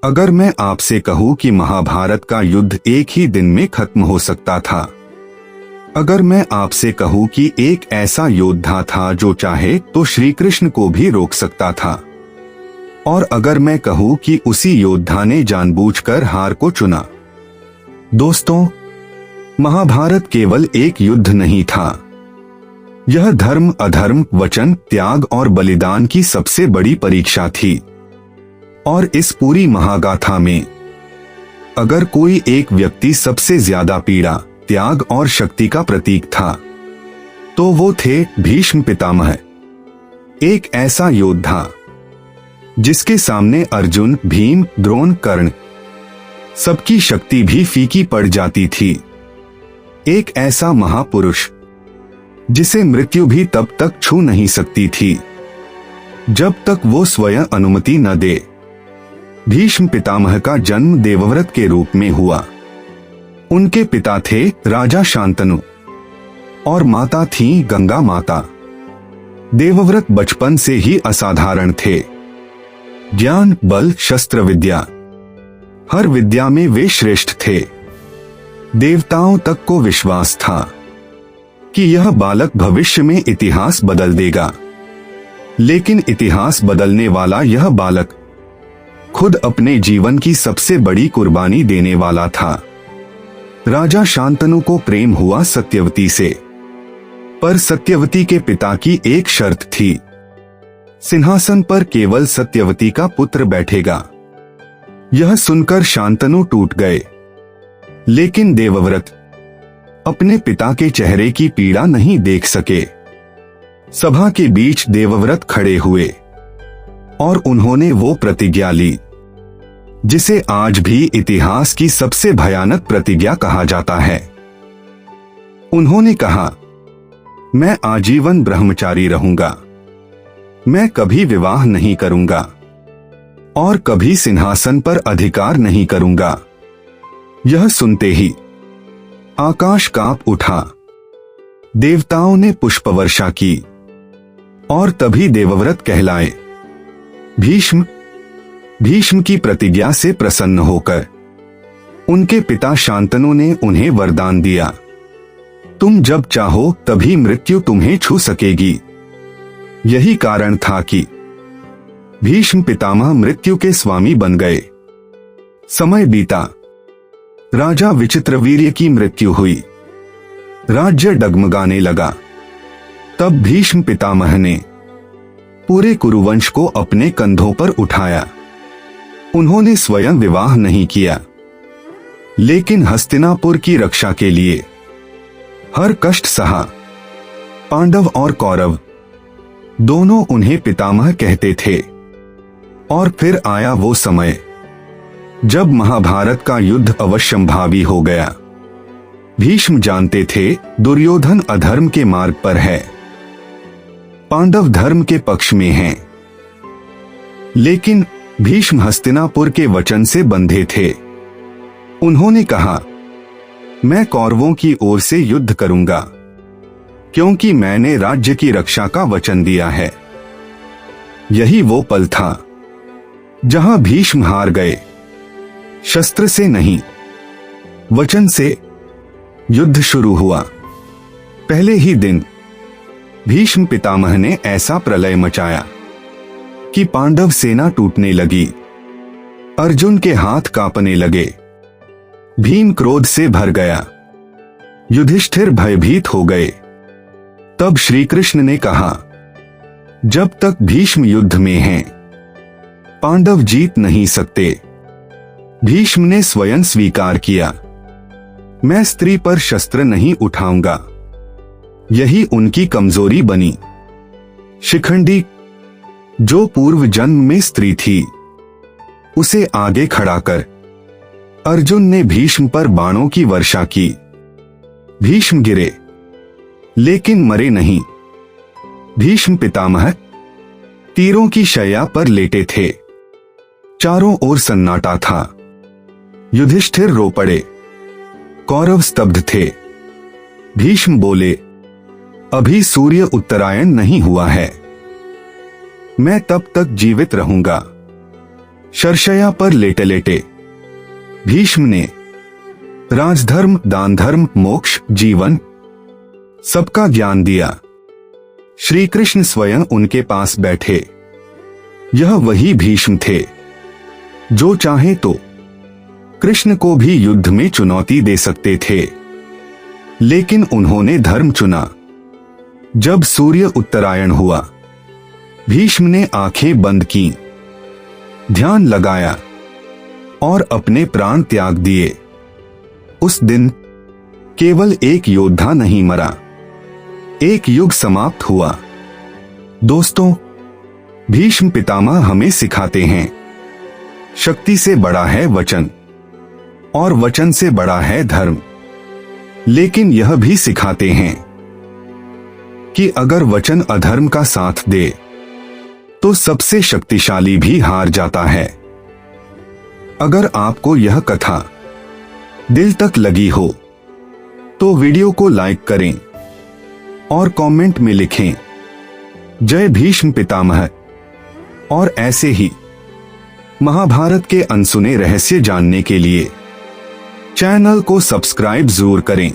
अगर मैं आपसे कहूं कि महाभारत का युद्ध एक ही दिन में खत्म हो सकता था, अगर मैं आपसे कहूं कि एक ऐसा योद्धा था जो चाहे तो श्री कृष्ण को भी रोक सकता था, और अगर मैं कहूं कि उसी योद्धा ने जानबूझकर हार को चुना। दोस्तों, महाभारत केवल एक युद्ध नहीं था। यह धर्म, अधर्म, वचन, त्याग और बलिदान की सबसे बड़ी परीक्षा थी। और इस पूरी महागाथा में अगर कोई एक व्यक्ति सबसे ज्यादा पीड़ा, त्याग और शक्ति का प्रतीक था, तो वो थे भीष्म पितामह। एक ऐसा योद्धा जिसके सामने अर्जुन, भीम, द्रोण, कर्ण सबकी शक्ति भी फीकी पड़ जाती थी। एक ऐसा महापुरुष जिसे मृत्यु भी तब तक छू नहीं सकती थी जब तक वो स्वयं अनुमति न दे। भीष्म पितामह का जन्म देवव्रत के रूप में हुआ। उनके पिता थे राजा शांतनु और माता थी गंगा माता। देवव्रत बचपन से ही असाधारण थे। ज्ञान, बल, शस्त्र विद्या, हर विद्या में वे श्रेष्ठ थे। देवताओं तक को विश्वास था कि यह बालक भविष्य में इतिहास बदल देगा। लेकिन इतिहास बदलने वाला यह बालक खुद अपने जीवन की सबसे बड़ी कुर्बानी देने वाला था। राजा शांतनु को प्रेम हुआ सत्यवती से, पर सत्यवती के पिता की एक शर्त थी, सिंहासन पर केवल सत्यवती का पुत्र बैठेगा। यह सुनकर शांतनु टूट गए। लेकिन देवव्रत अपने पिता के चेहरे की पीड़ा नहीं देख सके। सभा के बीच देवव्रत खड़े हुए और उन्होंने वो प्रतिज्ञा ली जिसे आज भी इतिहास की सबसे भयानक प्रतिज्ञा कहा जाता है। उन्होंने कहा, मैं आजीवन ब्रह्मचारी रहूंगा, मैं कभी विवाह नहीं करूंगा और कभी सिंहासन पर अधिकार नहीं करूंगा। यह सुनते ही आकाश कांप उठा। देवताओं ने पुष्प वर्षा की और तभी देवव्रत कहलाए। भीष्म की प्रतिज्ञा से प्रसन्न होकर उनके पिता शांतनु ने उन्हें वरदान दिया, तुम जब चाहो तभी मृत्यु तुम्हें छू सकेगी। यही कारण था कि भीष्म पितामह मृत्यु के स्वामी बन गए। समय बीता, राजा विचित्रवीर्य की मृत्यु हुई, राज्य डगमगाने लगा। तब भीष्म पितामह ने पूरे कुरुवंश को अपने कंधों पर उठाया। उन्होंने स्वयं विवाह नहीं किया, लेकिन हस्तिनापुर की रक्षा के लिए हर कष्ट सहा। पांडव और कौरव दोनों उन्हें पितामह कहते थे। और फिर आया वो समय जब महाभारत का युद्ध अवश्यंभावी हो गया। भीष्म जानते थे दुर्योधन अधर्म के मार्ग पर है, पांडव धर्म के पक्ष में हैं। लेकिन भीष्म हस्तिनापुर के वचन से बंधे थे। उन्होंने कहा, मैं कौरवों की ओर से युद्ध करूंगा, क्योंकि मैंने राज्य की रक्षा का वचन दिया है। यही वो पल था जहां भीष्म हार गए, शस्त्र से नहीं, वचन से। युद्ध शुरू हुआ। पहले ही दिन भीष्म पितामह ने ऐसा प्रलय मचाया कि पांडव सेना टूटने लगी। अर्जुन के हाथ कांपने लगे। भीम क्रोध से भर गया। युधिष्ठिर भयभीत हो गए। तब श्री कृष्ण ने कहा, जब तक भीष्म युद्ध में हैं, पांडव जीत नहीं सकते। भीष्म ने स्वयं स्वीकार किया, मैं स्त्री पर शस्त्र नहीं उठाऊंगा। यही उनकी कमजोरी बनी। शिखंडी, जो पूर्व जन्म में स्त्री थी, उसे आगे खड़ा कर अर्जुन ने भीष्म पर बाणों की वर्षा की। भीष्म गिरे, लेकिन मरे नहीं। भीष्म पितामह तीरों की शैया पर लेटे थे। चारों ओर सन्नाटा था। युधिष्ठिर रो पड़े। कौरव स्तब्ध थे। भीष्म बोले, अभी सूर्य उत्तरायण नहीं हुआ है, मैं तब तक जीवित रहूंगा। शरशया पर लेटे लेटे भीष्म ने राजधर्म, दान धर्म, मोक्ष, जीवन सबका ज्ञान दिया। श्री कृष्ण स्वयं उनके पास बैठे। यह वही भीष्म थे जो चाहे तो कृष्ण को भी युद्ध में चुनौती दे सकते थे, लेकिन उन्होंने धर्म चुना। जब सूर्य उत्तरायण हुआ, भीष्म ने आंखें बंद की, ध्यान लगाया और अपने प्राण त्याग दिए। उस दिन केवल एक योद्धा नहीं मरा, एक युग समाप्त हुआ। दोस्तों, भीष्म पितामह हमें सिखाते हैं, शक्ति से बड़ा है वचन और वचन से बड़ा है धर्म। लेकिन यह भी सिखाते हैं कि अगर वचन अधर्म का साथ दे तो सबसे शक्तिशाली भी हार जाता है। अगर आपको यह कथा दिल तक लगी हो तो वीडियो को लाइक करें और कमेंट में लिखें जय भीष्म पितामह। और ऐसे ही महाभारत के अनसुने रहस्य जानने के लिए चैनल को सब्सक्राइब जरूर करें।